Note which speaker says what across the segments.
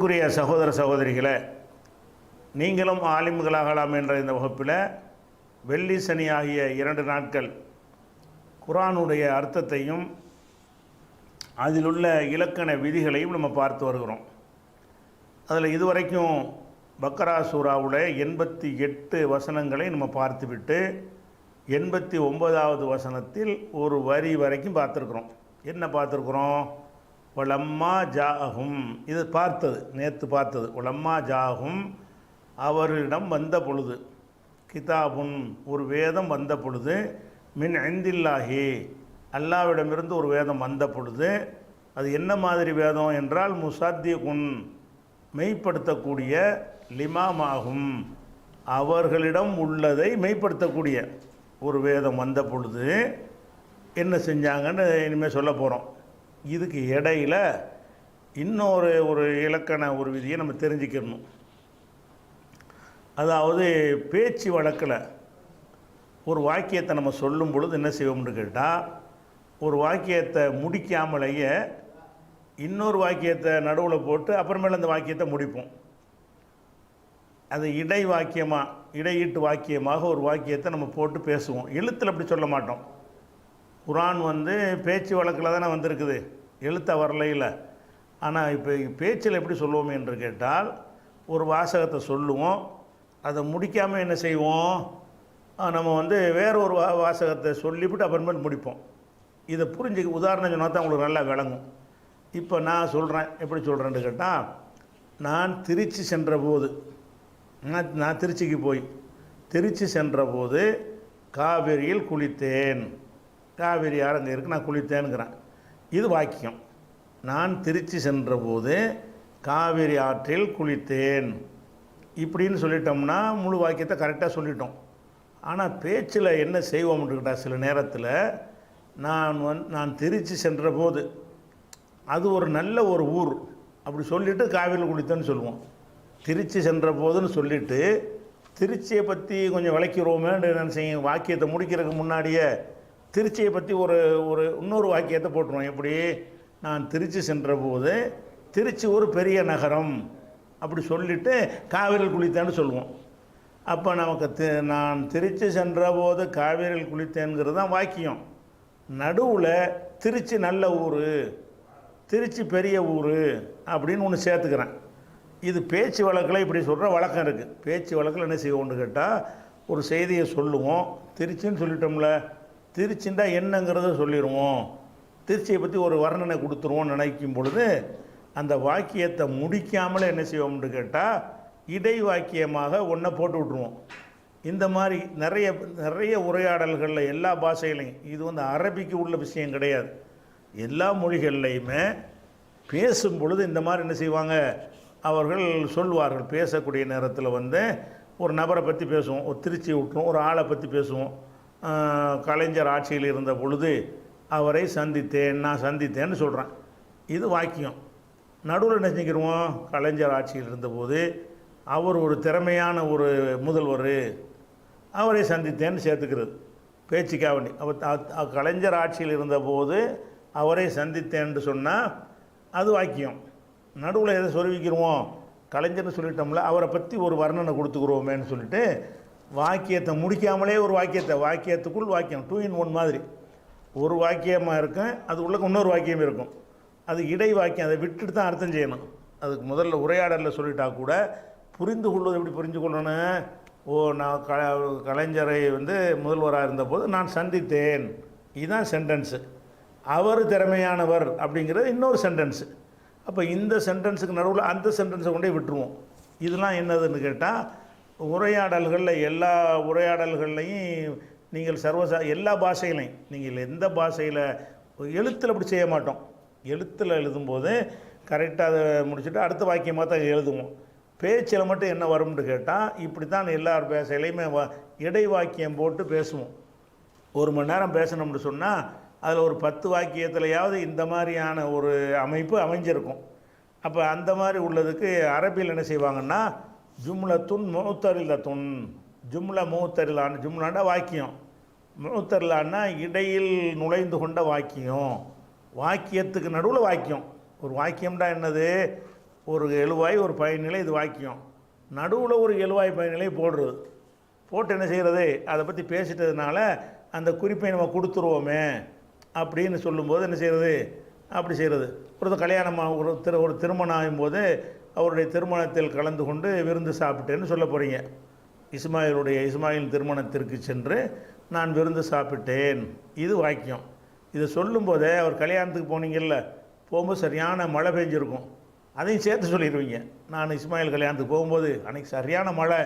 Speaker 1: அன்புக்குரிய சகோதர சகோதரிகளை, நீங்களும் ஆலிம்களாகலாம் என்ற இந்த வகுப்பில் வெள்ளி சனி ஆகிய 2 நாட்கள் குர்ஆனுடைய அர்த்தத்தையும் அதில் உள்ள இலக்கண விதிகளையும் நம்ம பார்த்து வருகிறோம். அதில் இதுவரைக்கும் பக்கரா சூராவுடைய 88 வசனங்களை நம்ம பார்த்துவிட்டு 89வது வசனத்தில் ஒரு வரி வரைக்கும் பார்த்துருக்குறோம். என்ன பார்த்துருக்குறோம்? வலம்மா ஜாகும், இது பார்த்தது, நேற்று பார்த்தது. வலம்மா ஜாகும், அவரிடம் வந்த பொழுது, கிதாபுன், ஒரு வேதம் வந்த பொழுது, மின் இந்தில்லாஹி, அல்லாவிடமிருந்து ஒரு வேதம் வந்த பொழுது, அது என்ன மாதிரி வேதம் என்றால் முசாத்திகுன், மெய்ப்படுத்தக்கூடிய, லிமாமாகும், அவர்களிடம் உள்ளதை மெய்ப்படுத்தக்கூடிய ஒரு வேதம் வந்த பொழுது என்ன செஞ்சாங்கன்னு இனிமேல் சொல்ல போகிறோம். இதுக்கு இடையில் இன்னொரு இலக்கண ஒரு விதியை நம்ம தெரிஞ்சுக்கணும். அதாவது பேச்சு வழக்கில் ஒரு வாக்கியத்தை நம்ம சொல்லும் பொழுது என்ன செய்வோம்னு கேட்டால், ஒரு வாக்கியத்தை முடிக்காமலேயே இன்னொரு வாக்கியத்தை நடுவில் போட்டு அப்புறமேல அந்த வாக்கியத்தை முடிப்போம். அது இடை வாக்கியமாக, இடையீட்டு வாக்கியமாக ஒரு வாக்கியத்தை நம்ம போட்டு பேசுவோம். எழுத்தில் அப்படி சொல்ல மாட்டோம். குர்ஆன் பேச்சு வழக்கில் தானே வந்திருக்குது, எழுத்த வரலையில். ஆனால் இப்போ பேச்சில் எப்படி சொல்லுவோம் என்று கேட்டால், ஒரு வாசகத்தை சொல்லுவோம், அதை முடிக்காமல் என்ன செய்வோம், நம்ம வேற ஒரு வாசகத்தை சொல்லிவிட்டு அப்புறமேல் முடிப்போம். இதை புரிஞ்சுக்க உதாரணம் சொன்னால் தான் உங்களுக்கு நல்லா விளங்கும். இப்போ நான் சொல்கிறேன், எப்படி சொல்கிறேன்னு கேட்டால், நான் திருச்சி சென்ற போது, நான் திருச்சிக்கு போய் திருச்சி சென்ற போது காவேரியில் குளித்தேன். காவேரி யார் அங்கே இருக்குது, நான் குளித்தேனுங்கிறேன். இது வாக்கியம். நான் திருச்சி சென்ற போது காவேரி ஆற்றில் குளித்தேன் இப்படின்னு சொல்லிட்டோம்னா முழு வாக்கியத்தை கரெக்டாக சொல்லிட்டோம். ஆனால் பேச்சில் என்ன செய்வோம்னு கேட்டால், சில நேரத்தில் நான் திருச்சி சென்ற போது, அது ஒரு நல்ல ஒரு ஊர், அப்படி சொல்லிவிட்டு காவேரியில் குளித்தேன்னு சொல்லுவோம். திருச்சி சென்ற போதுன்னு சொல்லிவிட்டு திருச்சியை பற்றி கொஞ்சம் விளக்கிறோமேன்னு நான் செய்யும், வாக்கியத்தை முடிக்கிறதுக்கு முன்னாடியே திருச்சியை பற்றி ஒரு இன்னொரு வாக்கியத்தை போட்டுருவோம். எப்படி, நான் திருச்சி சென்ற போது திருச்சி ஒரு பெரிய நகரம் அப்படி சொல்லிவிட்டு காவேரியில் குளித்தேன்னு சொல்லுவோம். அப்போ நமக்கு நான் திருச்சி சென்ற போது காவேரியில் குளித்தேங்கிறது தான் வாக்கியம். நடுவில் திருச்சி நல்ல ஊர், திருச்சி பெரிய ஊர் அப்படின்னு ஒன்று சேர்த்துக்கிறேன். இது பேச்சு வழக்கில் இப்படி சொல்கிற வழக்கம் இருக்குது. பேச்சு வழக்கில் என்ன செய்வோம்னு கேட்டால், ஒரு செய்தியை சொல்லுவோம், திருச்சின்னு சொல்லிட்டோம்ல, திருச்சின்னா என்னங்கிறத சொல்லிடுவோம், திருச்சியை பற்றி ஒரு வர்ணனை கொடுத்துருவோம்னு நினைக்கும் பொழுது அந்த வாக்கியத்தை முடிக்காமலே என்ன செய்வோம்னு கேட்டால், இடை வாக்கியமாக ஒன்றை போட்டு விட்ருவோம். இந்த மாதிரி நிறைய உரையாடல்களில் எல்லா பாஷைகளையும், இது அரபிக்கு உள்ள விஷயம் கிடையாது, எல்லா மொழிகள்லையுமே பேசும் பொழுது இந்த மாதிரி என்ன செய்வாங்க, அவர்கள் சொல்வார்கள். பேசக்கூடிய நேரத்தில் ஒரு நபரை பற்றி பேசுவோம், ஒரு திருச்சியை விட்டுருவோம், ஒரு ஆளை பற்றி பேசுவோம். கலைஞர் ஆட்சியில் இருந்த பொழுது அவரை சந்தித்தேன், நான் சந்தித்தேன்னு சொல்கிறேன், இது வாக்கியம். நடுவில் என்ன செஞ்சுக்கிடுவோம், கலைஞர் ஆட்சியில் இருந்தபோது அவர் ஒரு திறமையான ஒரு முதல்வர், அவரை சந்தித்தேன்னு சேர்த்துக்கிறது பேச்சுக்காக வேண்டி. அவர் கலைஞர் ஆட்சியில் இருந்தபோது அவரை சந்தித்தேன்னு சொன்னால் அது வாக்கியம். நடுவில் எதை சொருவிக்கிறோம், கலைஞர்னு சொல்லிட்டோம்ல, அவரை பற்றி ஒரு வர்ணனை கொடுத்துக்கிறோமேன்னு சொல்லிட்டு வாக்கியத்தை முடிக்காமலே ஒரு வாக்கியத்துக்குள் வாக்கியம் 2 in 1 மாதிரி ஒரு வாக்கியமாக இருக்கும், அது உள்ள இன்னொரு வாக்கியம் இருக்கும். அது இடை வாக்கியம், அதை விட்டுட்டு தான் அர்த்தம் செய்யணும். அதுக்கு முதல்ல உரையாடலில் சொல்லிட்டா கூட புரிந்து கொள்வது எப்படி புரிஞ்சு கொள்ளணும், நான் கலைஞரை முதல்வராக இருந்தபோது நான் சந்தித்தேன், இதுதான் சென்டென்ஸு. அவர் திறமையானவர் அப்படிங்கிறது இன்னொரு சென்டென்ஸு. அப்போ இந்த சென்டென்ஸுக்கு நடுவில் அந்த சென்டென்ஸை கொண்டே விட்டுருவோம். இதெல்லாம் என்னதுன்னு கேட்டால், உரையாடல்களில் எல்லா உரையாடல்கள்லையும் நீங்கள் எல்லா பாஷைகளையும் நீங்கள் எந்த பாஷையில் எழுத்தில் அப்படி செய்ய மாட்டோம். எழுத்தில் எழுதும்போது கரெக்டாக அதை முடிச்சுட்டு அடுத்த வாக்கியமாக தான் எழுதுவோம். பேச்சில் மட்டும் என்ன வரும்னு கேட்டால், இப்படி தான் எல்லா பாஷையிலையுமே இடை வாக்கியம் போட்டு பேசுவோம். 1 மணி நேரம் பேசணும்னு சொன்னால் அதில் ஒரு 10 வாக்கியத்துலையாவது இந்த மாதிரியான ஒரு அமைப்பு அமைஞ்சிருக்கும். அப்போ அந்த மாதிரி உள்ளதுக்கு அரபியில் என்ன செய்வாங்கன்னா, ஜும்லத்துன் முத்தரிலத்துன், ஜும்லா மூத்தரிலான, ஜும்லான்னா வாக்கியம், மூத்தரிலான்னா இடையில் நுழைந்து கொண்ட வாக்கியம், வாக்கியத்துக்கு நடுவில் வாக்கியம். ஒரு வாக்கியம்டா என்னது, ஒரு எழுவாய் ஒரு பயனிலை, இது வாக்கியம். நடுவில் ஒரு எழுவாய் பயனிலை போடுறது. போட்டு என்ன செய்கிறது, அதை பற்றி பேசிட்டதுனால அந்த குறிப்பை நம்ம கொடுத்துருவோமே அப்படின்னு சொல்லும்போது என்ன செய்கிறது, அப்படி செய்கிறது. ஒருத்தர் கல்யாணமாக ஒரு திருமணம் ஆகும்போது அவருடைய திருமணத்தில் கலந்து கொண்டு விருந்து சாப்பிட்டேன்னு சொல்ல போகிறீங்க. இஸ்மாயில் திருமணத்திற்கு சென்று நான் விருந்து சாப்பிட்டேன், இது வாக்கியம். இதை சொல்லும்போதே அவர் கல்யாணத்துக்கு போனீங்கல்ல, போகும்போது சரியான மழை பெஞ்சிருக்கும், அதையும் சேர்த்து சொல்லிடுவீங்க. நான் இஸ்மாயில் கல்யாணத்துக்கு போகும்போது அன்றைக்கி சரியான மழை,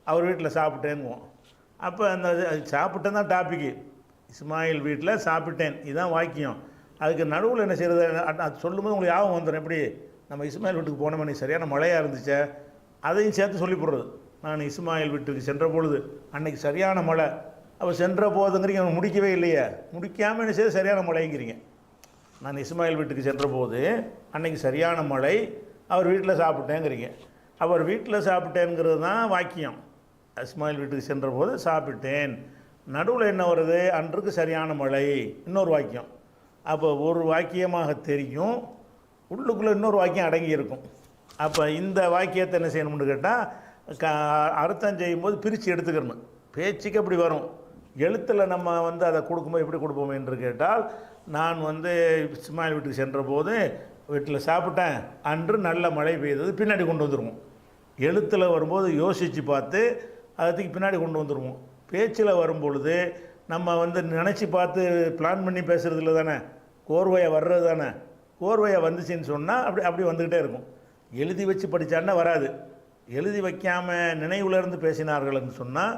Speaker 1: அவர் வீட்டில் சாப்பிட்டேன்னுவோம். அப்போ அந்த சாப்பிட்டேன் தான் டாப்பிக்கு, இஸ்மாயில் வீட்டில் சாப்பிட்டேன், இதுதான் வாக்கியம். அதுக்கு நடுவில் என்ன செய்கிறது, அது சொல்லும்போது உங்களுக்கு ஞாபகம் வந்துடும். எப்படி நம்ம இஸ்மாயில் வீட்டுக்கு போனோம், அன்றைக்கி சரியான மழையாக இருந்துச்சே, அதையும் சேர்த்து சொல்லி போடுறது. நான் இஸ்மாயில் வீட்டுக்கு சென்ற பொழுது அன்றைக்கி சரியான மழை. அப்போ சென்ற போதுங்கிறீங்க, முடிக்கவே இல்லையே, முடிக்காமல் என்ன செய்ய சரியான மழைங்கிறீங்க. நான் இஸ்மாயில் வீட்டுக்கு சென்ற போது அன்றைக்கி சரியான மழை, அவர் வீட்டில் சாப்பிட்டேங்கிறீங்க. அவர் வீட்டில் சாப்பிட்டேங்கிறது தான் வாக்கியம். இஸ்மாயில் வீட்டுக்கு சென்ற போது சாப்பிட்டேன். நடுவில் என்ன வருது, அன்றுக்கு சரியான மழை, இன்னொரு வாக்கியம். அப்போ ஒரு வாக்கியமாக தெரியும், உள்ளுக்குள்ளே இன்னொரு வாக்கியம் அடங்கி இருக்கும். அப்போ இந்த வாக்கியத்தை என்ன செய்யணும்னு கேட்டால் அர்த்தம் செய்யும்போது பிரித்து எடுத்துக்கணும். பேச்சுக்கு அப்படி வரும், எழுத்தில் நம்ம அதை கொடுக்கும்போது எப்படி கொடுப்போம் என்று கேட்டால், நான் இஸ்மாயில் வீட்டுக்கு சென்ற போது வீட்டில் சாப்பிட்டேன், அன்று நல்ல மழை பெய்தது, பின்னாடி கொண்டு வந்துடுவோம். எழுத்தில் வரும்போது யோசித்து பார்த்து அதுக்கு பின்னாடி கொண்டு வந்துடுவோம். பேச்சில் வரும்பொழுது நம்ம நினச்சி பார்த்து பிளான் பண்ணி பேசுகிறது இல்லை தானே, கோர்வையாக வர்றது தானே. கோர்வையாக வந்துச்சுன்னு சொன்னால் அப்படி வந்துக்கிட்டே இருக்கும். எழுதி வச்சு படித்தான்னா வராது. எழுதி வைக்காமல் நினைவுலேருந்து பேசினார்கள்னு சொன்னால்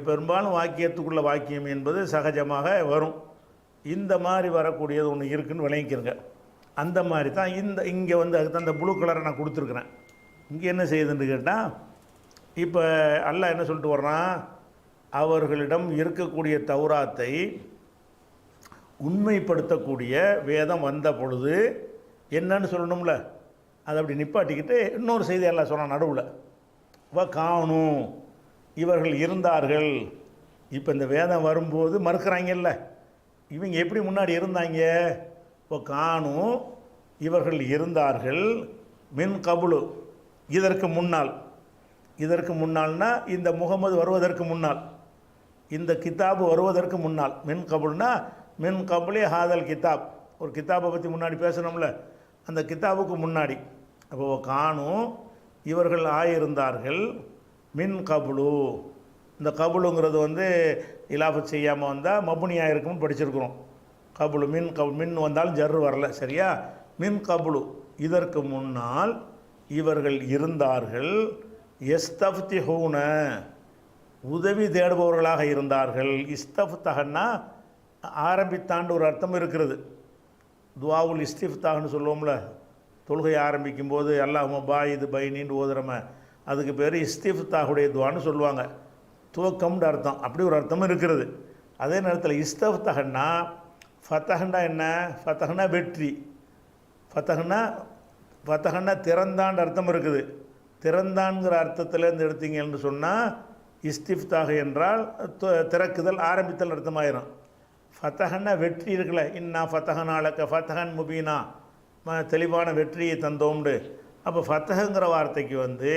Speaker 1: பெரும்பாலும் வாக்கியத்துக்குள்ள வாக்கியம் என்பது சகஜமாக வரும். இந்த மாதிரி வரக்கூடியது ஒன்று இருக்குதுன்னு விளங்கிக்கிறங்க. அந்த மாதிரி தான் இங்கே அதுக்கு அந்த ப்ளூ கலரை நான் கொடுத்துருக்குறேன். இங்கே என்ன செய்யுதுன்னு கேட்டால், இப்போ அல்லாஹ் என்ன சொல்லிட்டு வர்றான், அவர்களிடம் இருக்கக்கூடிய தௌராத்தை உண்மைப்படுத்தக்கூடிய வேதம் வந்த பொழுது என்னன்னு சொல்லணும்ல, அதை அப்படி நிப்பாட்டிக்கிட்டு இன்னொரு செய்தி அல்லாஹ் சொன்னான் நடுவில், காணும் இவர்கள் இருந்தார்கள். இப்போ இந்த வேதம் வரும்போது மறுக்கிறாங்கல்ல, இவங்க எப்படி முன்னாடி இருந்தாங்க, இப்போ காணும் இவர்கள் இருந்தார்கள், மின் கபுலு இதற்கு முன்னால். இதற்கு முன்னால்னா இந்த முகமது வருவதற்கு முன்னால், இந்த கிதாபு வருவதற்கு முன்னால். மின் கபுல்னா மின் கபுலே ஹாதல் கிதாப், ஒரு கிதாபை பற்றி முன்னாடி பேசணும்ல, அந்த கிதாபுக்கு முன்னாடி. அப்போ காணும் இவர்கள் ஆயிருந்தார்கள், மின் கபுலு. இந்த கபுலுங்கிறது இலாஃபத் செய்யாமல் வந்தால் மபுனியாக இருக்கும்னு படிச்சிருக்கிறோம். கபுலு மின் வந்தாலும் ஜர்ரு வரல, சரியா. மின் கபுலு இதற்கு முன்னால் இவர்கள் இருந்தார்கள், எஸ்தஃப்திஹூன உதவி தேடுபவர்களாக இருந்தார்கள். இஸ்தஃப்தஹன்னா ஆரம்பித்தாண்டு ஒரு அர்த்தம் இருக்கிறது. துவாவுல் இஸ்திஃப்தான்னு சொல்லுவோம்ல, தொழுகை ஆரம்பிக்கும் போது அல்லாஹும்ம பாயிது பைனின்னு ஓதுறம, அதுக்கு பேர் இஸ்திஃப்தாஹுடைய துவான்னு சொல்லுவாங்க, துவக்கம்னு அர்த்தம். அப்படி ஒரு அர்த்தமும் இருக்கிறது. அதே நேரத்தில் இஸ்தஃப்தஹன்னா ஃபத்தஹன்னா என்ன, ஃபத்தஹன்னா வெற்றி, ஃபத்தஹன்னா திறந்தாண்டு அர்த்தம் இருக்குது. திறந்தான்கிற அர்த்தத்திலேருந்து எடுத்தீங்கன்னு சொன்னால் இஸ்திஃப்தாக என்றால் திறக்குதல், ஆரம்பித்தல் அர்த்தமாயிரும். ஃபத்தஹன்னா வெற்றி இருக்குல்ல, இன்னா ஃபத்தஹனாலக்க ஃபத்தஹன் முபீனா, தெளிவான வெற்றியை தந்தோம்ண்டு. அப்போ ஃபத்தஹங்கிற வார்த்தைக்கு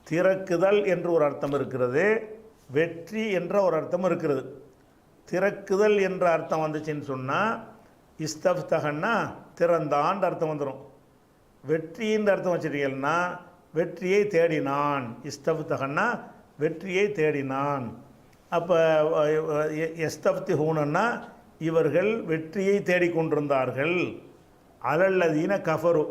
Speaker 1: திறக்குதல் என்று ஒரு அர்த்தம் இருக்கிறது, வெற்றி என்ற ஒரு அர்த்தம் இருக்கிறது. திறக்குதல் என்ற அர்த்தம் வந்துச்சுன்னு சொன்னால் இஸ்தஃப்தஹன்னா திறந்தான்னு அர்த்தம் வந்துடும். வெற்றின்ற அர்த்தம் வச்சுட்டீங்கன்னா வெற்றியை தேடினான், இஸ்தஃப்தஹன்னா வெற்றியை தேடினான். அப்போ எஸ்தஃப்திஹூனன்னா இவர்கள் வெற்றியை தேடிக்கொண்டிருந்தார்கள். அலல்லதீன கஃபரு,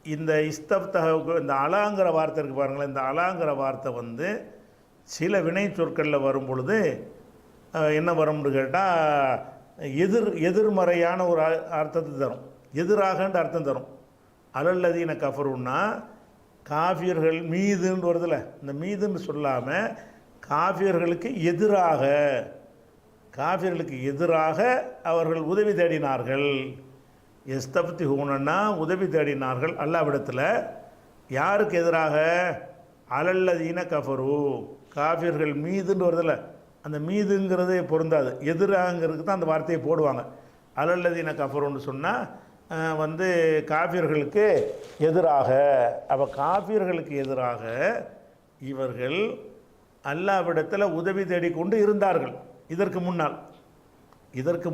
Speaker 1: இந்த இஸ்தஃப்தஹுக்கு இந்த அலாங்கிற வார்த்தை இருக்குது பாருங்களேன், இந்த அலாங்கிற வார்த்தை சில வினை சொற்களில் வரும் பொழுது என்ன வரும்னு கேட்டால் எதிர்மறையான ஒரு அர்த்தத்தை தரும், எதிராகன்ற அர்த்தம் தரும். அலல்லதீன கஃபருன்னா காஃபியர்கள் மீதுன்னு வருதில்ல, இந்த மீதுன்னு சொல்லாமல் காஃபியர்களுக்கு எதிராக அவர்கள் உதவி தேடினார்கள். எஸ்தஃப்திஹூனன்னா உதவி தேடினார்கள் அல்லாஹ்விடத்தில். யாருக்கு எதிராக, அலல்லதீன கஃபரு, காஃபியர்கள் மீதுன்னு வருதில்ல, அந்த மீதுங்கிறது பொருந்தாது, எதிராங்கிறதுக்கு தான் அந்த வார்த்தையை போடுவாங்க. அலல்லதீன கஃபருன்னு சொன்னால் வந்து காஃபிர்களுக்கு எதிராக. அப்போ காஃபிர்களுக்கு எதிராக இவர்கள் அல்லாஹ்விடத்தில் உதவி தேடிக்கொண்டு இருந்தார்கள். இதற்கு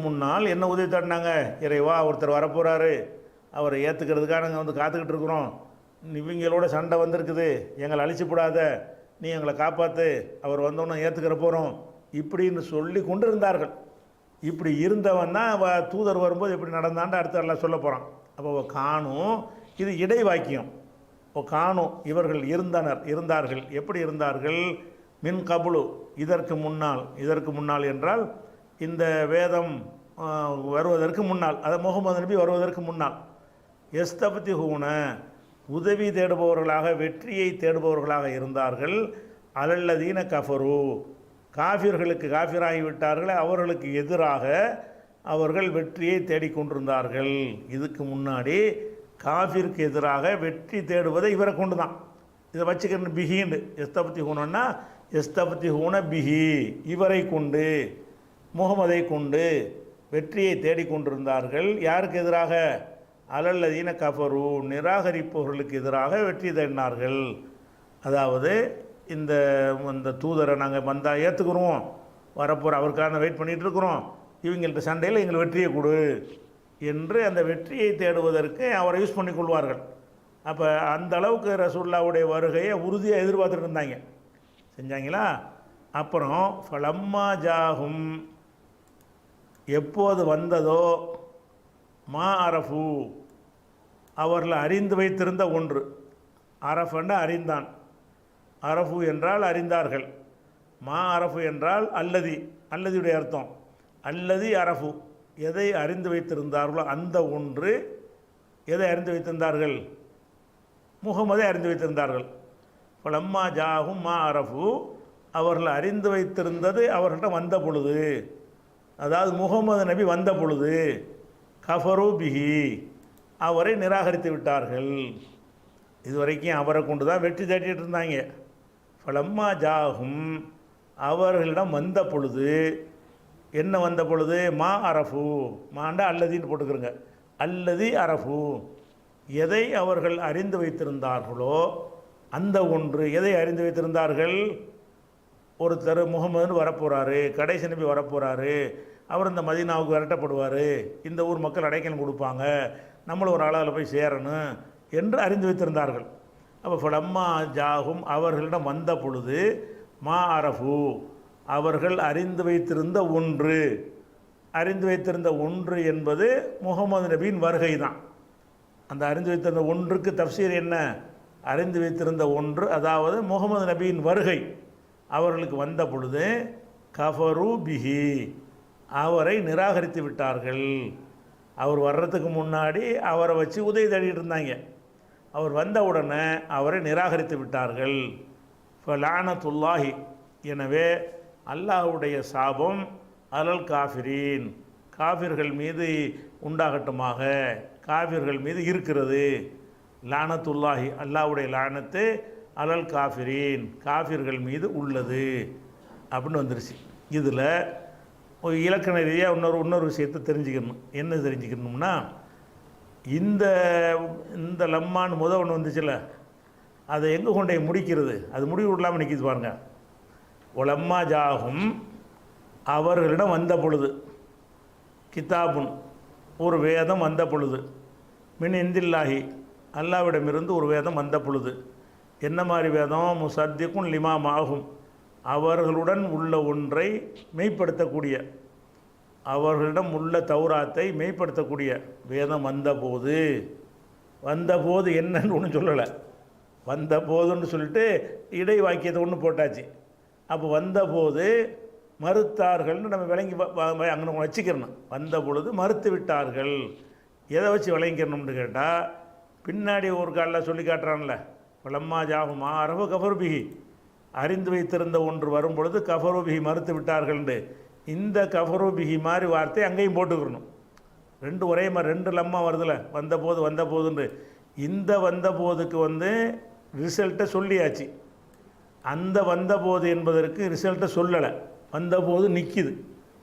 Speaker 1: முன்னால் என்ன உதவி தேடினாங்க? இறைவா, ஒருத்தர் வரப்போகிறாரு, அவரை ஏற்றுக்கிறதுக்காக நாங்கள் வந்து காத்துக்கிட்டு இருக்கிறோம், இவங்களோட சண்டை வந்திருக்குது, எங்களை அழிச்சுப்படாத, நீ எங்களை காப்பாற்று, அவர் வந்தோன்னே ஏற்றுக்கிற போகிறோம் இப்படின்னு சொல்லி கொண்டு இருந்தார்கள். இப்படி இருந்தவன் தான் தூதர் வரும்போது எப்படி நடந்தான்னு அடுத்த எல்லாம் சொல்ல போகிறான். அப்போ காணும், இது இடை வாக்கியம். காணும், இவர்கள் இருந்தார்கள். எப்படி இருந்தார்கள்? மின் கபுலு, இதற்கு முன்னால் என்றால் இந்த வேதம் வருவதற்கு முன்னால், அது முகமது நபி வருவதற்கு முன்னால். எஸ்தபத்தி ஹூன, உதவி தேடுபவர்களாக, வெற்றியை தேடுபவர்களாக இருந்தார்கள். அலல்லதீன கஃபரு, காஃபிர்களுக்கு, காஃபிராகிவிட்டார்கள், அவர்களுக்கு எதிராக அவர்கள் வெற்றியை தேடிக்கொண்டிருந்தார்கள். இதுக்கு முன்னாடி காஃபிற்கு எதிராக வெற்றி தேடுவதை இவரை கொண்டு தான். இதை வச்சுக்கிறேன் பிஹின்னு. எஸ்தபத்தி ஹூனன்னா எஸ்தபத்தி ஹூன பிஹி, இவரை கொண்டு, முகமதை கொண்டு வெற்றியை தேடிக்கொண்டிருந்தார்கள். யாருக்கு எதிராக? அலல்லதீன கஃபரு, நிராகரிப்பவர்களுக்கு எதிராக வெற்றி தேடினார்கள். அதாவது இந்த தூதரை நாங்கள் வந்தால் ஏற்றுக்கிறோம், வரப்போகிற அவருக்கான வெயிட் பண்ணிகிட்ருக்குறோம், இவங்கள்ட்ட சண்டையில் எங்களுக்கு வெற்றியை கொடு என்று அந்த வெற்றியை தேடுவதற்கு அவரை யூஸ் பண்ணி கொள்வார்கள். அப்போ அந்த அளவுக்கு ரசூலுல்லாஹ்வுடைய வருகையை உறுதியாக எதிர்பார்த்துட்டு இருந்தாங்க. செஞ்சாங்களா? அப்புறம் ஃபலம்மா ஜாஹும், எப்போது வந்ததோ, மா அரஃபு, அவர்கள் அறிந்து வைத்திருந்த ஒன்று. அரஃபண்ட அறிந்தான், அரஃபு என்றால் அறிந்தார்கள், மா அரஃபு என்றால் அல்லதியுடைய அர்த்தம். அல்லதி அரஃபு, எதை அறிந்து வைத்திருந்தார்களோ அந்த ஒன்று. எதை அறிந்து வைத்திருந்தார்கள்? முகமதை அறிந்து வைத்திருந்தார்கள். ஃபலம்மா ஜாஹும் மா அரஃபு, அவர்கள் அறிந்து வைத்திருந்தது அவர்களிடம் வந்த பொழுது, அதாவது முகமது நபி வந்த பொழுது, கஃபரு பிஹி, அவரை நிராகரித்து விட்டார்கள். இதுவரைக்கும் அவரை கொண்டு தான் வெற்றி தேடிட்டு இருந்தாங்க. ஃபலம்மா ஜாஹும், அவர்களிடம் வந்த பொழுது, என்ன வந்த பொழுது? மா அரஃபு, மாண்டா அல்லதின்னு போட்டுக்கிறோங்க. அல்லதி அரஃபு, எதை அவர்கள் அறிந்து வைத்திருந்தார்களோ அந்த ஒன்று. எதை அறிந்து வைத்திருந்தார்கள்? ஒருத்தர் முகமதுன்னு வரப்போகிறாரு, கடைசி நபி வரப்போகிறாரு, அவர் இந்த மதீனாவுக்கு விரட்டப்படுவார், இந்த ஊர் மக்கள் அடைக்கலம் கொடுப்பாங்க, நம்மளும் ஒரு ஆளால் போய் சேரணும் என்று அறிந்து வைத்திருந்தார்கள். அப்போ ஃபலம்மா ஜாஹும், அவர்களிடம் வந்த பொழுது, மா அரஃபு, அவர்கள் அறிந்து வைத்திருந்த ஒன்று. அறிந்து வைத்திருந்த ஒன்று என்பது முகமது நபியின் வருகை தான். அந்த அறிந்து வைத்திருந்த ஒன்றுக்கு தஃப்சீர் என்ன? அறிந்து வைத்திருந்த ஒன்று, அதாவது முகமது நபியின் வருகை அவர்களுக்கு வந்த பொழுது, கஃபரு பிஹி, அவரை நிராகரித்து விட்டார்கள். அவர் வர்றதுக்கு முன்னாடி அவரை வச்சு உதவி தேடிட்டு இருந்தாங்க. அவர் வந்த உடனே அவரை நிராகரித்து விட்டார்கள். ஃபலானத்துல்லாஹி, எனவே அல்லாஹ்வுடைய சாபம் அலல் காஃபிரீன், காஃபிர்கள் மீது உண்டாகட்டுமாக, காஃபிர்கள் மீது இருக்கிறது. லானத்துல்லாஹி, அல்லாஹ்வுடைய லானத்து அலல் காஃபிரீன், காஃபிர்கள் மீது உள்ளது அப்படின்னு வந்துருச்சு. இதில் ஒரு இலக்கண ரீதியாக இன்னொரு விஷயத்தை தெரிஞ்சுக்கணும். என்ன தெரிஞ்சுக்கணும்னா, இந்த லம்மான்னு ஒன்று வந்துச்சுல்ல, அதை எங்கே கொண்டே முடிக்கிறது? அது முடிவு இல்லாமல் நிற்கிது பாருங்க. ஒலம்மா ஜாகும், அவர்களிடம் வந்த பொழுது, கிதாபுன், ஒரு வேதம் வந்த பொழுது, மின் இந்தில்லாஹி, அல்லாவிடமிருந்து ஒரு வேதம் வந்த பொழுது. என்ன மாதிரி வேதம்? முசத்திக்கும் லிமாம் ஆகும், அவர்களுடன் உள்ள ஒன்றை மெய்ப்படுத்தக்கூடிய, அவர்களிடம் உள்ள தௌராத்தை மெய்ப்படுத்தக்கூடிய வேதம் வந்தபோது என்னன்னு ஒன்றும் சொல்லலை, வந்த போதுன்னு சொல்லிட்டு இடை வாக்கியத்தை ஒன்று போட்டாச்சு. அப்போ வந்தபோது மறுத்தார்கள்னு நம்ம விளங்கி அங்கே வச்சுக்கிறணும். வந்த பொழுது மறுத்து விட்டார்கள். எதை வச்சு விளங்கிக்கணும்னு கேட்டால், பின்னாடி ஒரு காலில் சொல்லி காட்டுறான்ல, பலம்மா ஜாகுமா அரபு கஃபருபிஹி, அறிந்து வைத்திருந்த ஒன்று வரும் பொழுது கஃபருபிஹி, மறுத்து விட்டார்கள்ண்டு. இந்த கஃபருபிஹி மாதிரி வார்த்தை அங்கேயும் போட்டுக்கிறணும். ரெண்டு ஒரே மாதிரி, ரெண்டு லம்மா வருதுல்ல, வந்த போதுன்னு. இந்த வந்த போதுக்கு ரிசல்ட்டை சொல்லியாச்சு. அந்த வந்தபோது என்பதற்கு ரிசல்ட்டை சொல்லலை, வந்தபோது நிற்கிது.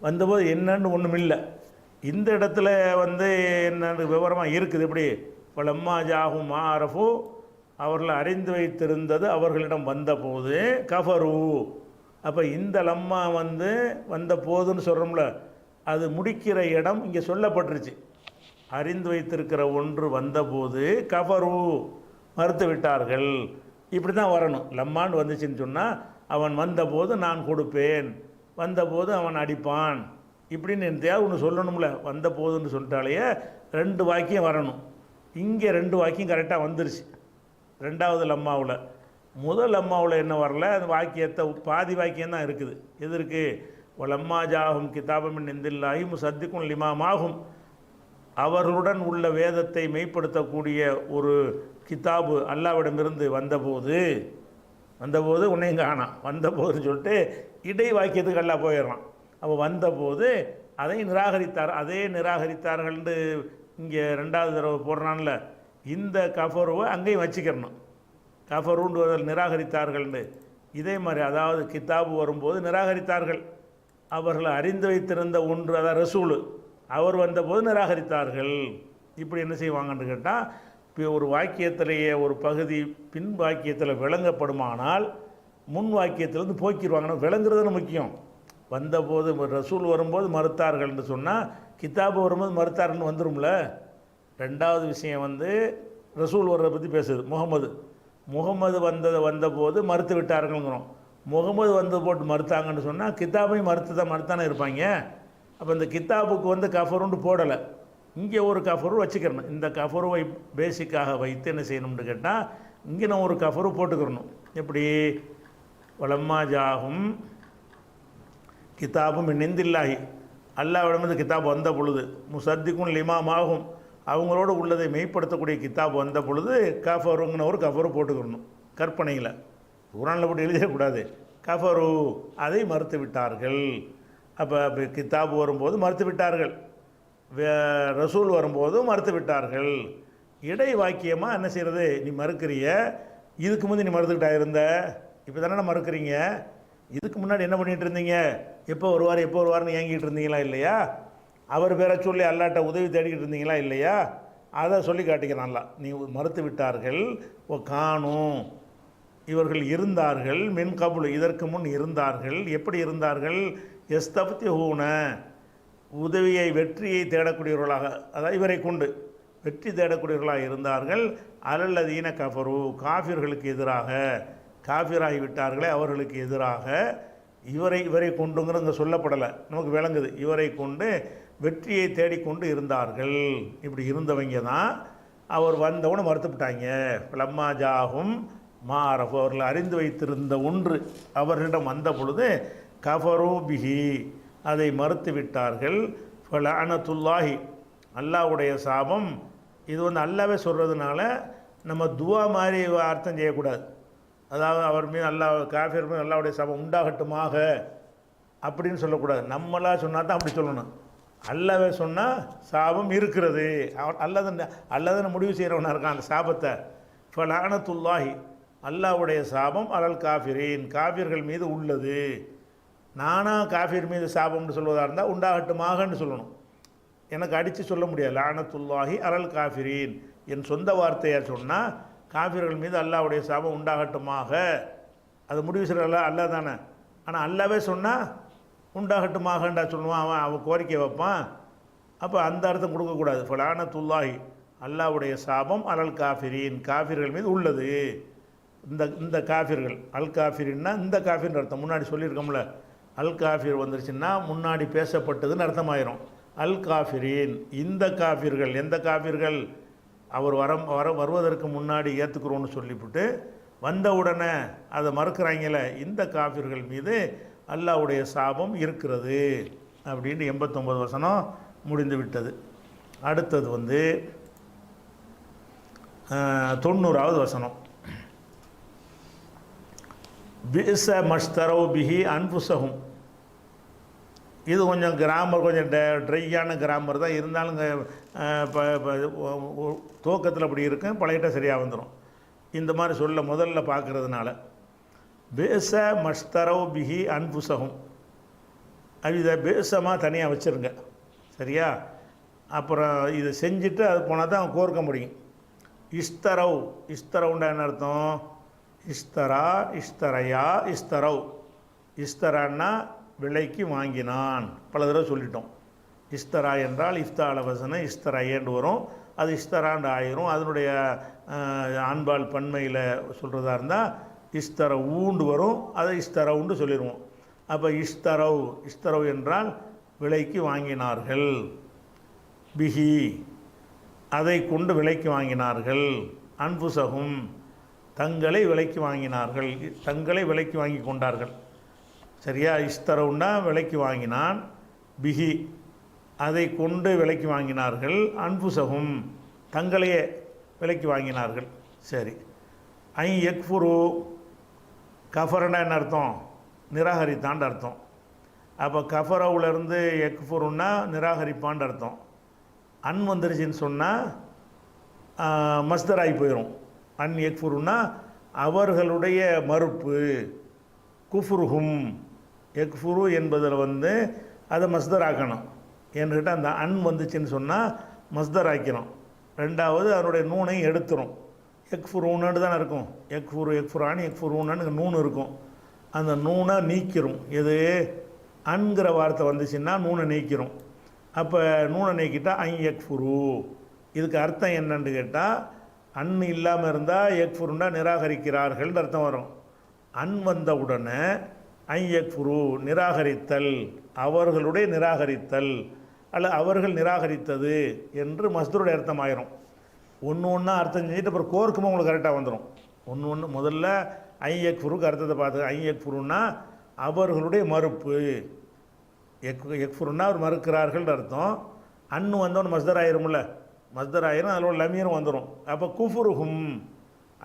Speaker 1: வந்தபோது என்னன்னு ஒன்றும் இல்லை. இந்த இடத்துல வந்து என்ன விவரமாக இருக்குது எப்படி லம்மா ஜாஹும் மா அரஃபு அவர்கள் அறிந்து வைத்திருந்தது அவர்களிடம் வந்தபோது கஃபரு. அப்போ இந்த லம்மா வந்து வந்த போதுன்னு சொல்கிறோம்ல, அது முடிக்கிற இடம் இங்கே சொல்லப்பட்டுருச்சு. அறிந்து வைத்திருக்கிற ஒன்று வந்தபோது கஃபரு மறுத்து விட்டார்கள். இப்படி தான் வரணும். லம்மான்னு வந்துச்சுன்னு சொன்னால் அவன் வந்தபோது நான் கொடுப்பேன், வந்தபோது அவன் அடிப்பான், இப்படின்னு எந்தையாவது ஒன்று சொல்லணும்ல. வந்த போதுன்னு சொல்லிட்டாலேயே 2 வாக்கியம் வரணும். இங்கே 2 வாக்கியம் கரெக்டாக வந்துருச்சு ரெண்டாவது லம்மாவில். முதல் லம்மாவில் என்ன வரல, அந்த வாக்கியத்தை பாதி வாக்கியம் தான் இருக்குது. எது இருக்குது? லம்மா ஜாகும் கிதாபமின் இந்தில்லாஹி முசத்திக்கும் லிமாமாகும், அவர்களுடன் உள்ள வேதத்தை மெய்ப்படுத்தக்கூடிய ஒரு கிதாபு அல்லாவிடமிருந்து வந்தபோது உன்னையும் காணாம், வந்தபோதுன்னு சொல்லிட்டு இடை வாக்கியத்துக்கு அல்லா போயிடறான். அப்போ வந்தபோது அதை நிராகரித்தார்கள்னு இங்கே 2வது தடவை போடுறான்ல, இந்த கஃபருவை அங்கேயும் வச்சுக்கிறணும். கஃபருன்னு நிராகரித்தார்கள்னு இதே மாதிரி, அதாவது கிதாபு வரும்போது நிராகரித்தார்கள். அவர்கள் அறிந்து வைத்திருந்த ஒன்று, அதாவது ரசூல் அவர் வந்தபோது நிராகரித்தார்கள். இப்படி என்ன செய்வாங்கன்னு கேட்டால், இப்போ ஒரு வாக்கியத்திலேயே ஒரு பகுதி பின் வாக்கியத்தில் விளங்கப்படுமானால் முன் வாக்கியத்திலேருந்து போக்கிடுவாங்கன்னா விளங்குறதுன்னு முக்கியம். வந்தபோது ரசூல் வரும்போது மறுத்தார்கள்னு சொன்னால் கிதாபு வரும்போது மறுத்தார்கள்னு வந்துடும்ல. 2வது விஷயம் வந்து ரசூல் வர்றதை பற்றி பேசுது. முகமது வந்தபோது மறுத்து விட்டார்கள்ங்கிறோம். முகமது வந்த போட்டு மறுத்தாங்கன்னு சொன்னால் கிதாபையும் மறுத்தானே இருப்பாங்க. அப்போ இந்த கிதாபுக்கு வந்து கஃபருன்னு போடலை, இங்கே ஒரு கஃபரு வச்சுக்கிறணும். இந்த கஃபருவை பேசிக்காக வைத்து என்ன செய்யணும்னு கேட்டால் இங்கே நான் ஒரு கஃபரு போட்டுக்கிறணும். எப்படி? வலம்மா ஜாகும் கிதாபும் நெந்தில்லாஹி, அல்லாவிடமிருந்து கிதாப் வந்த பொழுது, முசத்திக்கும் லிமாமாகும் அவங்களோடு உள்ளதை மெய்ப்படுத்தக்கூடிய கிதாப் வந்த பொழுது கஃபருங்கிற ஒரு கஃபரு போட்டுக்கிறணும். கற்பனையில் குரானில் போட்டு எழுதக்கூடாது. கஃபரு அதை மறுத்து விட்டார்கள். அப்போ கிதாபு வரும்போது மறுத்து விட்டார்கள், ரசூல் வரும்போதும் மறுத்து விட்டார்கள். இடை வாக்கியமாக என்ன செய்கிறது? நீ மறுக்கிறிய, இதுக்கு முந்தைய நீ மறுத்துக்கிட்டா இருந்த, இப்போ தானே மறுக்கிறீங்க. இதுக்கு முன்னாடி என்ன பண்ணிகிட்டு இருந்தீங்க? எப்போ வருவார்னு ஏங்கிட்டு இருந்தீங்களா இல்லையா? அவர் பேரை சொல்லி அல்லாட்ட உதவி தேடிக்கிட்டு இருந்தீங்களா இல்லையா? அதை சொல்லி காட்டிக்கிறான்ல. நீ மறுத்து விட்டார்கள். காணும் இவர்கள் இருந்தார்கள், மின் கபுல் இதற்கு முன் இருந்தார்கள். எப்படி இருந்தார்கள்? எஸ்தப்தி ஹூன உதவியை வெற்றியை தேடக்கூடியவர்களாக, அதாவது இவரை கொண்டு வெற்றி தேடக்கூடியவர்களாக இருந்தார்கள். அலல்லதீன கஃபரு காஃபிர்களுக்கு எதிராக, காஃபிராகி விட்டார்களே அவர்களுக்கு எதிராக இவரை கொண்டுங்கிற இங்கே சொல்லப்படலை, நமக்கு விளங்குது. இவரை கொண்டு வெற்றியை தேடிக்கொண்டு இருந்தார்கள். இப்படி இருந்தவங்க தான் அவர் வந்தவனை மறுத்துவிட்டாங்க. லம்மா ஜாகும் மாரஃப் அவர்கள் அறிந்து வைத்திருந்த ஒன்று அவர்களிடம் வந்த பொழுது கஃபரு பிஹி அதை மறுத்து விட்டார்கள். ஃபலஅனத்துல்லாஹி அல்லாஹ்வுடைய சாபம். இது வந்து அல்லாவே சொல்கிறதுனால நம்ம துவா மாதிரி அர்த்தம் செய்யக்கூடாது. அதாவது அவர் மீது அல்லாஹ் காஃபிர் மீது அல்லாஹ்வுடைய சாபம் உண்டாகட்டுமாக அப்படின்னு சொல்லக்கூடாது. நம்மளா சொன்னால் தான் அப்படி சொல்லணும். அல்லாவே சொன்னால் சாபம் இருக்கிறது, அல்லாதன்னு முடிவு செய்கிறவனாக இருக்கான் அந்த சாபத்தை. ஃபலஅனத்துல்லாஹி அல்லாஹ்வுடைய சாபம் அலல் காஃபிரீன் காஃபிர்கள் மீது உள்ளது. நானாக காஃபிர் மீது சாபம்னு சொல்வதாக இருந்தால் உண்டாகட்டுமாகன்னு சொல்லணும். எனக்கு அடித்து சொல்ல முடியாது. லானத்துல்லாஹி அலல் காஃபிரீன் என் சொந்த வார்த்தையாக சொன்னால் காஃபிர்கள் மீது அல்லாஹ்வுடைய சாபம் உண்டாகட்டுமாக, அது முடிவு செய்கிற அல்லாஹ் தானே. ஆனால் அல்லாவே சொன்னால் உண்டாகட்டுமாகண்டா சொல்லுவான், அவன் கோரிக்கை வைப்பான். அப்போ அந்த அர்த்தம் கொடுக்கக்கூடாது. ஃபலானத்துல்லாஹி அல்லாஹ்வுடைய சாபம் அலல் காஃபிரீன் காஃபிர்கள் மீது உள்ளது. இந்த காஃபிர்கள் அல் காஃபிரின்னா இந்த காஃபிர்னு அர்த்தம். முன்னாடி சொல்லியிருக்கோம்ல, அல் காஃபிர் வந்துருச்சுன்னா முன்னாடி பேசப்பட்டதுன்னு அர்த்தமாயிரும். அல் காஃபிரீன் இந்த காஃபிர்கள். எந்த காஃபிர்கள்? அவர் வருவதற்கு முன்னாடி ஏற்றுக்கிறோன்னு சொல்லிவிட்டு வந்த உடனே அதை மறுக்கிறாங்களே, இந்த காஃபிர்கள் மீது அல்லாஹ்வுடைய சாபம் இருக்கிறது அப்படின்னு 89 வசனம் முடிந்து விட்டது. அடுத்தது வந்து 90வது வசனம். பிஸ மஷ்தரவு பிஹி அன்புசகும். இது கொஞ்சம் கிராமர், கொஞ்சம் ட்ரையான கிராமர் தான் இருந்தாலும் துவக்கத்தில் அப்படி இருக்கும், பழையிட்ட சரியாக வந்துடும். இந்த மாதிரி சொல்ல முதல்ல பார்க்குறதுனால பேச மஷ்தரவு பிஹி அன்புசகும், அது இதை பேசமாக தனியாக வச்சுருங்க. சரியா? அப்புறம் இதை செஞ்சுட்டு அது போனால் தான் கோர்க்க முடியும். இஸ்தரவ், இஸ்தரவுண்டா என்ன அர்த்தம்? இஸ்தரா, இஸ்தரையா, இஸ்தரவ். இஸ்தரான்னா விலைக்கு வாங்கினான், பல தடவை சொல்லிட்டோம். இஸ்தரா என்றால் இஃப்தால வசன இஸ்தரையேண்டு வரும், அது இஸ்தராண்டு ஆயிரும். அதனுடைய ஆண்பால் பன்மையில் சொல்கிறதா இருந்தால் இஸ்தர ஊண்டு வரும், அதை இஸ்தரவுண்டு சொல்லிடுவோம். அப்போ இஸ்தரவ், இஸ்தரவ் என்றால் விலைக்கு வாங்கினார்கள். பிஹி, அதை கொண்டு விலைக்கு வாங்கினார்கள். அன்புசகும், தங்களை விலைக்கு வாங்கினார்கள், தங்களை விலைக்கு வாங்கி கொண்டார்கள். சரியா? இஸ்தரவுன்னா விலைக்கு வாங்கினான், பிஹி அதை கொண்டு விலைக்கு வாங்கினார்கள், அன்புசகும் தங்களையே விலைக்கு வாங்கினார்கள். சரி. ஐ யக்ஃபுரு, கஃபரனா என்ன அர்த்தம்? நிராகரித்தாண்டு அர்த்தம். அப்போ கஃபரவுலேருந்து யக்ஃபுருன்னா நிராகரிப்பான்னு அர்த்தம். அன் வந்துருச்சுன்னு சொன்னால் மஸ்தர் ஆகி போயிடும். அன் யக்ஃபுருன்னா அவர்களுடைய மறுப்பு. குஃப்ருஹும், யக்ஃபுரு என்பதில் வந்து அதை மஸ்தர் ஆக்கணும். ஏன்னு கேட்டால் அந்த அன் வந்துச்சுன்னு சொன்னால் மஸ்தர் ஆக்கணும். ரெண்டாவது அதனுடைய நூனை எடுத்துரும். யக்ஃபுரூன்னு தானே இருக்கும். யக்ஃபுரு, யக்ஃபுரான், யக்ஃபுரூன்னு நூன் இருக்கும். அந்த நூனை நீக்கிறோம். எது? அன்கிற வார்த்தை வந்துச்சுன்னா நூனை நீக்கிறோம். அப்போ நூனை நீக்கிட்டா ஐ யக்ஃபுரு. இதுக்கு அர்த்தம் என்னன்னு கேட்டால், அன் இல்லாமல் இருந்தால் யக்ஃபுருண்டா நிராகரிக்கிறார்கள்னு அர்த்தம் வரும். அன் வந்த உடனே ஐ யக்ஃபுரு நிராகரித்தல், அவர்களுடைய நிராகரித்தல், அல்ல அவர்கள் நிராகரித்தது என்று மஸ்தருடைய அர்த்தம் ஆயிரும். ஒன்று ஒன்றா அர்த்தம் செஞ்சுட்டு அப்புறம் கோர்க்குமா உங்களுக்கு கரெக்டாக வந்துடும். ஒன்று ஒன்று முதல்ல ஐ யக்ஃபுருக்கு அர்த்தத்தை பார்த்து, ஐ யக்ஃபுருன்னா அவர்களுடைய மறுப்பு. யக்ஃபுருன்னா அவர் மறுக்கிறார்கள் அர்த்தம். அன்னு வந்தவன் மஸ்தர் ஆயிரும்ல, மஸ்தர் ஆயிரும், அதில் ஒரு லமீரும் வந்துடும். அப்போ குஃபுருஹும்,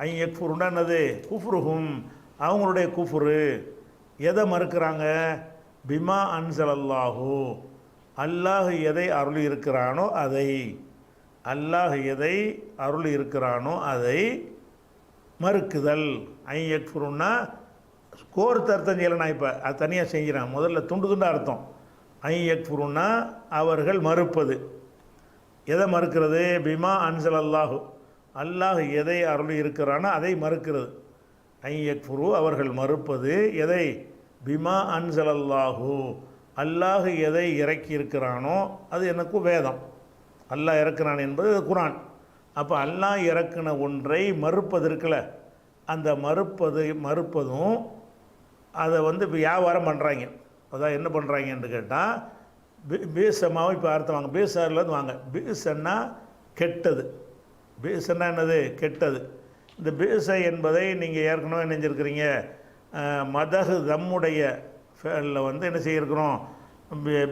Speaker 1: ஐ யக்ஃபுருன்னா என்னது? குஃபுருஹும் அவங்களுடைய குஃபுரு. எதை மறுக்கிறாங்க? பிமா அன்சலல்லாஹு, அல்லாஹ் எதை அருள் இருக்கிறானோ அதை, அல்லாஹ் எதை அருள் இருக்கிறானோ அதை மறுக்குதல். ஐ யக்ஃபுருன்னா கோர்த்து அர்த்தம் செய்யலை. நான் இப்போ அது தனியாக செஞ்சுறேன். முதல்ல துண்டு துண்டாக அர்த்தம். ஐ யக்ஃபுருன்னா அவர்கள் மறுப்பது. எதை மறுக்கிறது? பிமா அன்சலல்லாஹு, அல்லாஹ் எதை அருள் இருக்கிறானோ அதை மறுக்கிறது. ஐ யக்ஃபுரு அவர்கள் மறுப்பது. எதை? பிமா அன்சலல்லாஹு, அல்லாஹ் எதை இறக்கி இருக்கிறானோ அது எனக்கும் வேதம். அல்லாஹ் இறக்குறான் என்பது குரான். அப்போ அல்லாஹ் இறக்குன ஒன்றை மறுப்பது இருக்குல்ல, அந்த மறுப்பதும் அதை வந்து இப்போ வியாபாரம் பண்ணுறாங்க. அதான் என்ன பண்ணுறாங்கன்னு கேட்டால், பீசமாவும் இப்போ அர்த்தம் வாங்க, பீசர்லேருந்து வாங்க. பீசன்னா கெட்டது. பீசன்னா என்னது? கெட்டது. இந்த பீச என்பதை நீங்கள் ஏற்கனவே நினைஞ்சிருக்கிறீங்க. மதகு தம்முடைய ஃபேலில் வந்து என்ன செய்யிருக்கிறோம்?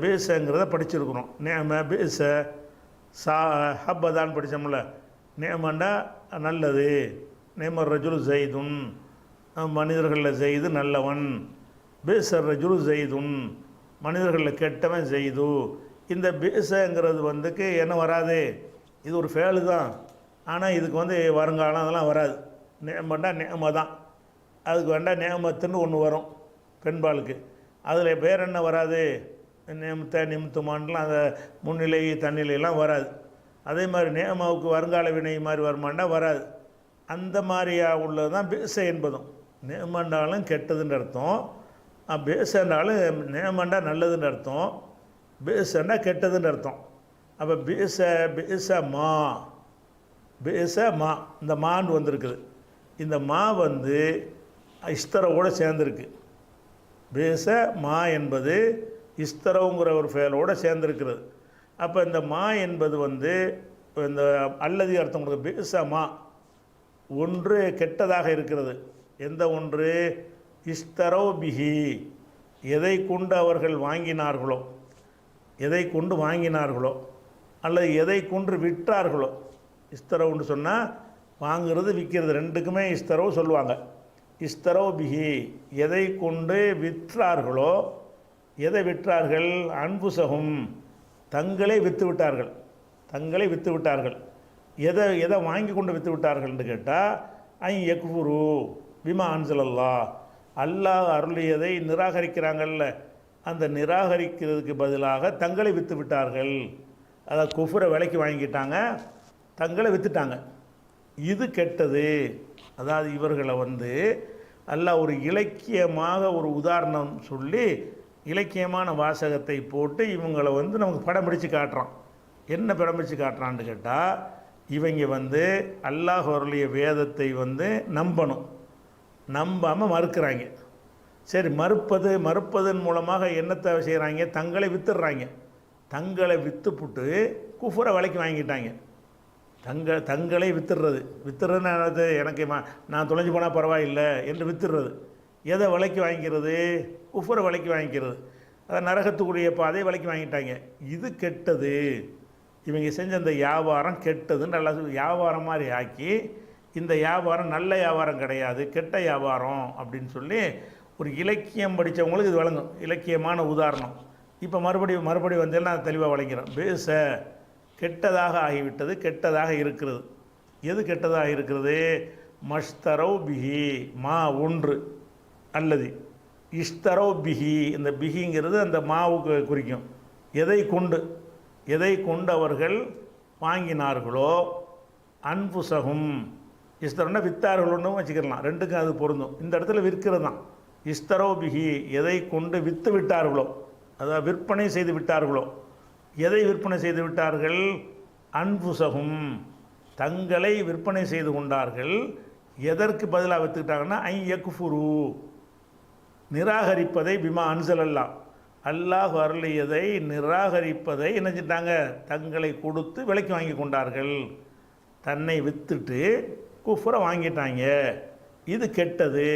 Speaker 1: பீசங்கிறத படிச்சிருக்கிறோம். நேம பீச சா ஹப்பதான் படித்தோம்ல. நேமண்டா நல்லது. நேம ரஜுல் ஜெய்துன், மனிதர்களில் ஜெய்து நல்லவன். பீசர் ரஜுல் ஜெய்துன், மனிதர்களில் கெட்டவன் ஜெய்து. இந்த பீசங்கிறது வந்துக்கு என்ன வராது? இது ஒரு ஃபேலு தான். ஆனால் இதுக்கு வந்து வருங்காலம் அதெல்லாம் வராது. நேமண்டா நேம தான். அதுக்கு வேண்டாம் நேமத்துன்னு ஒன்று வரும் பெண்பாளுக்கு. அதில் பேர் என்ன வராது? நிமித்த நிமித்துமான்லாம் அந்த முன்னிலை தன்னிலையெல்லாம் வராது. அதே மாதிரி நேமாவுக்கு வருங்கால வினை மாதிரி வருமாண்டா வராது. அந்த மாதிரியா உள்ளது தான் பேச என்பதும். நேமண்டாலும் கெட்டதுன்னு அர்த்தம், பேசண்டாலும் நேமண்டா நல்லதுன்னு அர்த்தம், பேசண்டா கெட்டதுன்னு அர்த்தம். அப்போ பேசமா, பேசமா இந்த மாண்டு வந்திருக்குது. இந்த மா வந்து இஸ்தரவோடு சேர்ந்துருக்கு. பேச மா என்பது இஸ்தரவுங்கிற ஒரு ஃபேலோடு சேர்ந்துருக்கிறது. அப்போ இந்த மா என்பது வந்து இந்த அல்லது அர்த்தம் கொடுக்க. பேசமா ஒன்று கெட்டதாக இருக்கிறது. எந்த ஒன்று? இஸ்தரவ் பிஹி, எதை கொண்டு அவர்கள் வாங்கினார்களோ, எதை கொண்டு வாங்கினார்களோ அல்லது எதை கொண்டு விற்றார்களோ. இஸ்தரவுன்னு சொன்னால் வாங்கிறது விற்கிறது ரெண்டுக்குமே இஸ்தரவு சொல்லுவாங்க. இஸ்தரவ் பிஹி எதை கொண்டு விற்றார்களோ. எதை விற்றார்கள்? அன்புசகும் தங்களை விற்று விட்டார்கள், தங்களை விற்று விட்டார்கள். எதை வாங்கி கொண்டு விற்று விட்டார்கள்னு கேட்டால், ஐ யக்ஃபுரு பிமா அன்சலல்லா, அல்லாஹ் அருளியதை நிராகரிக்கிறாங்கல்ல, அந்த நிராகரிக்கிறதுக்கு பதிலாக தங்களை விற்று விட்டார்கள். அதாவது குஃபரை விலைக்கு வாங்கிக்கிட்டாங்க, தங்களை விற்றுட்டாங்க. இது கெட்டது. அதாவது இவர்களை அல்லாஹ் ஒரு இலக்கியமாக ஒரு உதாரணம் சொல்லி இலக்கியமான வாசகத்தை போட்டு இவங்களை நமக்கு படம் பிடிச்சு காட்டுறான். என்ன படம் பிடிச்சு காட்டுறான்னு கேட்டால், இவங்க அல்லாஹ் அவருடைய வேதத்தை நம்பணும், நம்பாமல் மறுக்கிறாங்க. சரி, மறுப்பதன் மூலமாக என்னத்தை செய்கிறாங்க? தங்களை வித்துடுறாங்க. தங்களை விற்றுப்புட்டு குஃபரை விலைக்கு வாங்கிட்டாங்க. தங்களை வித்துறதுன்னு எனக்கு நான் தொலைஞ்சு போனால் பரவாயில்லை என்று வித்துடுறது. எதை விலைக்கு வாங்கிக்கிறது? குஃபரை விலைக்கு வாங்கிக்கிறது. அதை நரகத்துக்குரிய பாதையை விலைக்கு வாங்கிட்டாங்க. இது கெட்டது. இவங்க செஞ்ச அந்த வியாபாரம் கெட்டதுன்னு நல்லா வியாபாரம் மாதிரி ஆக்கி, இந்த வியாபாரம் நல்ல வியாபாரம் கிடையாது, கெட்ட வியாபாரம் அப்படின்னு சொல்லி ஒரு இலக்கியம் படித்தவங்களுக்கு இது வழங்கும். இலக்கியமான உதாரணம். இப்போ மறுபடியும் நான் தெளிவாக வழங்கிறேன். பேச கெட்டதாக ஆகிவிட்டது, கெட்டதாக இருக்கிறது. எது கெட்டதாக இருக்கிறது? மஷ்தரோ பிஹி, மா ஒன்று, அல்லது இஷ்தரோ பிஹி, இந்த பிஹிங்கிறது அந்த மாவுக்கு குறிக்கும். எதை கொண்டு அவர்கள் வாங்கினார்களோ, அன்புசகும், இஸ்தரோன்னா வித்தார்கள்னு வச்சுக்கலாம், ரெண்டுக்கும் அது பொருந்தும். இந்த இடத்துல விற்கிறது தான். இஸ்தரோ பிஹி, எதை கொண்டு விற்று விட்டார்களோ, அதாவது விற்பனை செய்து விட்டார்களோ. எதை விற்பனை செய்து விட்டார்கள்? அன்புசகும், தங்களை விற்பனை செய்து கொண்டார்கள். எதற்கு பதிலாக விற்றுக்கிட்டாங்கன்னா, ஐ யக்ஃபுரு, நிராகரிப்பதை, பிமா அன்சலல்லா, அல்லாஹ் அருளியதை நிராகரிப்பதை என்ன செஞ்சிட்டாங்க? தங்களை கொடுத்து விலைக்கு வாங்கி கொண்டார்கள். தன்னை விற்றுட்டு குஃபரை வாங்கிட்டாங்க. இது கெட்டது.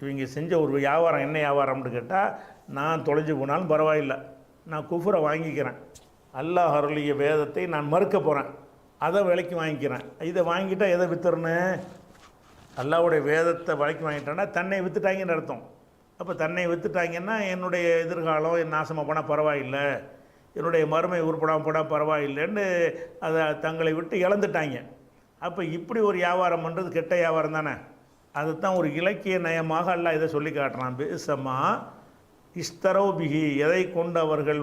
Speaker 1: இவங்க செஞ்ச ஒரு வியாபாரம் என்ன வியாபாரம்னு கேட்டால், நான் தொலைஞ்சு போனாலும் பரவாயில்லை, நான் குஃபரை வாங்கிக்கிறேன், அல்லாஹ் அருளிய வேதத்தை நான் மறுக்க போகிறேன், அதை விலைக்கு வாங்கிக்கிறேன். இதை வாங்கிட்டால் எதை விற்றுறேன்னு? அல்லாஹ்வுடைய வேதத்தை விலைக்கு வாங்கிட்டேன்னா தன்னை விற்றுட்டாங்கன்னு அர்த்தம். அப்போ தன்னை விற்றுட்டாங்கன்னா என்னுடைய எதிர்காலம் என் நாசமாக போனால் பரவாயில்லை, என்னுடைய மறுமை உருப்படாமல் போனால் பரவாயில்லைன்னு அதை தங்களை விட்டு இழந்துட்டாங்க. அப்போ இப்படி ஒரு வியாபாரம் பண்ணுறது கெட்ட வியாபாரம் தானே. அதுதான் ஒரு இலக்கிய நயமாக அல்லாஹ் இதை சொல்லி காட்டுறான். பிசமா இஸ்தரோ பிஹி, எதை கொண்டு அவர்கள்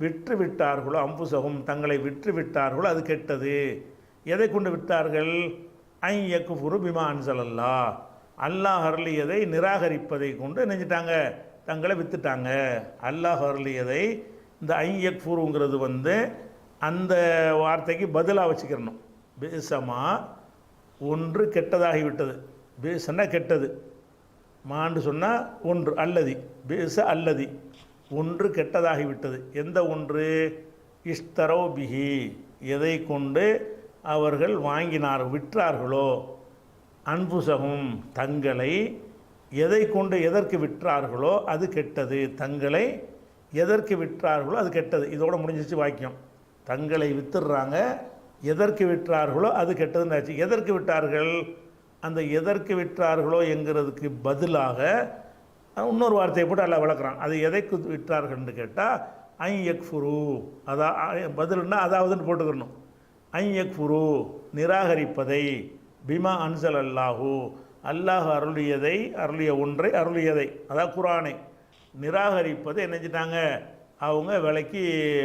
Speaker 1: விற்று விட்டார்களோ, அம்புசகும், தங்களை விற்று விட்டார்களோ, அது கெட்டது. எதை கொண்டு விட்டார்கள்? ஐ யக்ஃபுரு பிமா அன்சலல்லா, அல்லாஹ் அருளியதை நிராகரிப்பதை கொண்டு நினைச்சிட்டாங்க, தங்களை விற்றுட்டாங்க. அல்லாஹ் அருளியதை, இந்த ஐ யக்ஃபுருங்கிறது அந்த வார்த்தைக்கு பதிலாக வச்சுக்கிறணும். பேசமா ஒன்று கெட்டதாகிவிட்டது. பேசன்னா கெட்டது, மாண்டு சொன்னால் ஒன்று, அல்லதி, பேச அல்லதி, ஒன்று கெட்டதாகிவிட்டது. எந்த ஒன்று? இஷ்தரோ பிஹி, எதை கொண்டு அவர்கள் விற்றார்களோ, அன்புசகும், தங்களை எதை கொண்டு எதற்கு விற்றார்களோ அது கெட்டது. தங்களை எதற்கு விற்றார்களோ அது கெட்டது. இதோட முடிஞ்சிச்சு வாக்கியம். தங்களை வித்துடுறாங்க, எதற்கு விற்றார்களோ அது கெட்டதுன்னு. எதற்கு விட்டார்கள்? அந்த எதற்கு விற்றார்களோ என்கிறதுக்கு பதிலாக இன்னொரு வார்த்தையை போட்டு எல்லாம் விளக்குறான். அது எதைக்கு விற்றார்கள்னு கேட்டால், ஐ யக்ஃபுரு, பதிலுன்னா அதாவதுன்னு போட்டுக்கணும். ஐ யக்ஃபுரு, நிராகரிப்பதை, பிமா அன்சல் அல்லாஹூ, அல்லாஹ் அருளிய ஒன்றை, அருளியதை, அதாவது குரானை நிராகரிப்பதை என்ன செஞ்சிட்டாங்க? அவங்க விலைக்கு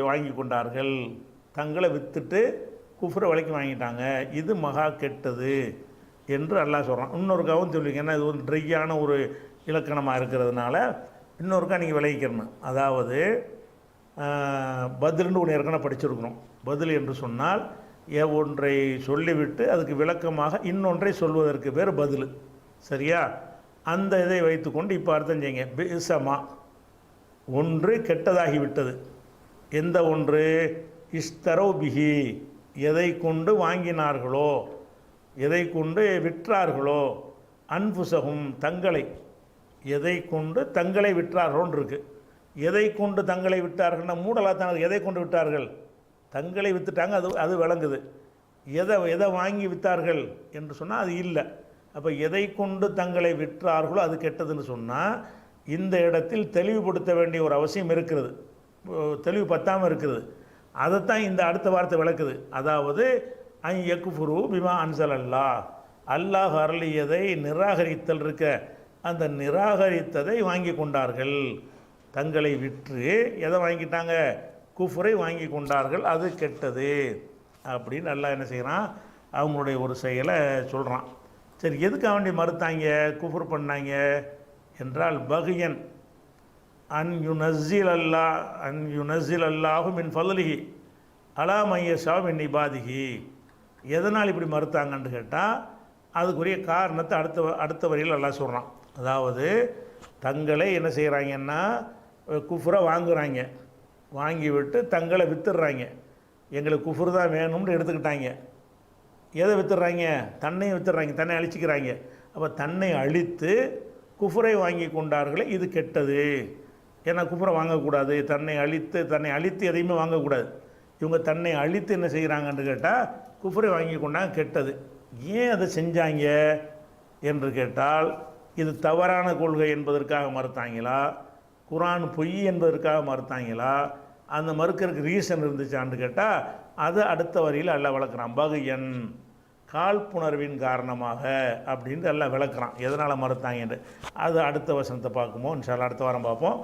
Speaker 1: வாங்கி கொண்டார்கள். தங்களை விற்றுட்டு குஃப்ரை விலைக்கு வாங்கிட்டாங்க. இது மகா கெட்டது என்று அல்லாஹ் சொல்கிறான். இன்னொருக்காவும் சொல்லிங்க, ஏன்னா இது ட்ரையான ஒரு இலக்கணமாக இருக்கிறதுனால இன்னொருக்கா நீங்கள் விளைவிக்கணும். அதாவது பதில்னு ஒன்று ஏற்கனவே படிச்சிருக்கிறோம். பதில் என்று சொன்னால் ஒன்றை சொல்லிவிட்டு அதுக்கு விளக்கமாக இன்னொன்றை சொல்வதற்கு பேர் பதில். சரியா? அந்த இதை வைத்துக்கொண்டு இப்போ அர்த்தம் செய்யுங்க. பிசமா, ஒன்று கெட்டதாகிவிட்டது. எந்த ஒன்று? இஸ்தரோ பிஹி, எதை கொண்டு வாங்கினார்களோ, எதை கொண்டு விற்றார்களோ, அன்புசகும், தங்களை எதை கொண்டு தங்களை விற்றார்களோன்னு இருக்குது. எதை கொண்டு தங்களை விட்டார்கள்னா மூடலாக தான். எதை கொண்டு விட்டார்கள்? தங்களை விற்றுட்டாங்க, அது விளங்குது. எதை வாங்கி விற்றார்கள் என்று சொன்னால் அது இல்லை. அப்போ எதை கொண்டு தங்களை விற்றார்களோ அது கெட்டதுன்னு சொன்னால் இந்த இடத்தில் தெளிவுபடுத்த வேண்டிய ஒரு அவசியம் இருக்கிறது, தெளிவு பத்தாமல் இருக்கிறது. அதைத்தான் இந்த அடுத்த வார்த்தை விளக்குது. அதாவது ஐ யக்ஃபுரு பிமா அன்சலல்லா, அல்லாஹ் அருளியதை நிராகரித்தல் இருக்க, அந்த நிராகரித்ததை வாங்கி கொண்டார்கள். தங்களை விற்று எதை வாங்கிட்டாங்க? குஃபரை வாங்கி கொண்டார்கள், அது கெட்டது அப்படின்னு அல்லாஹ் என்ன செய்கிறான், அவங்களுடைய ஒரு செயலை சொல்கிறான். சரி, எதுக்காக வேண்டி மறுத்தாங்க, குஃபர் பண்ணாங்க என்றால் பகியன் அன் யுனஸ்ஸில் அல்லாஹு மின் ஃபضலிஹி அலா மையஷா மின் இபாதிஹி. எதனால் இப்படி மறுத்தாங்கன்னு கேட்டால் அதுக்குரிய காரணத்தை அடுத்த வரியில் அல்லாஹ் சொல்கிறான். அதாவது தங்களை என்ன செய்கிறாங்கன்னா குஃபரை வாங்குகிறாங்க, வாங்கி விட்டு தங்களை வித்துடுறாங்க. எங்களுக்கு குஃபர் தான் வேணும்னு எடுத்துக்கிட்டாங்க. எதை வித்துடுறாங்க, தன்னையும் வித்துடுறாங்க, தன்னை அழிச்சிக்கிறாங்க. அப்போ தன்னை அழித்து குஃபரை வாங்கி கொண்டார்களே, இது கெட்டது. ஏன்னா குஃபரை வாங்கக்கூடாது, தன்னை அழித்து எதையுமே வாங்கக்கூடாது. இவங்க தன்னை அழித்து என்ன செய்கிறாங்கன்னு கேட்டால் குஃபரை வாங்கி கொண்டாங்க, கெட்டது. ஏன் அதை செஞ்சாங்க என்று கேட்டால் இது தவறான கொள்கை என்பதற்காக மறுத்தாங்களா, குர்ஆன் பொய் என்பதற்காக மறுத்தாங்களா, அந்த மறுக்கிறதுக்கு ரீசன் இருந்துச்சான்னு கேட்டால் அதை அடுத்த வரியில் அல்லாஹ் விளக்குறான். பகியன் காழ்ப்புணர்வின் காரணமாக அப்படின்ட்டு எல்லாம் விளக்குறான் எதனால் மறுத்தாங்கன்னு. அது அடுத்த வசனத்தை பார்க்குமோ இன்ஷா அல்லாஹ் அடுத்த வாரம் பார்ப்போம்.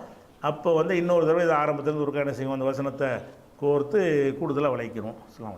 Speaker 1: அப்போ இன்னொரு தடவை இது ஆரம்பத்துலேருந்து ஒரு என்ன செய்வோம், அந்த வசனத்தை கோர்த்து கூடுதலாக விளைக்கிறோம். அஸ்ஸலாமு அலைக்கும்.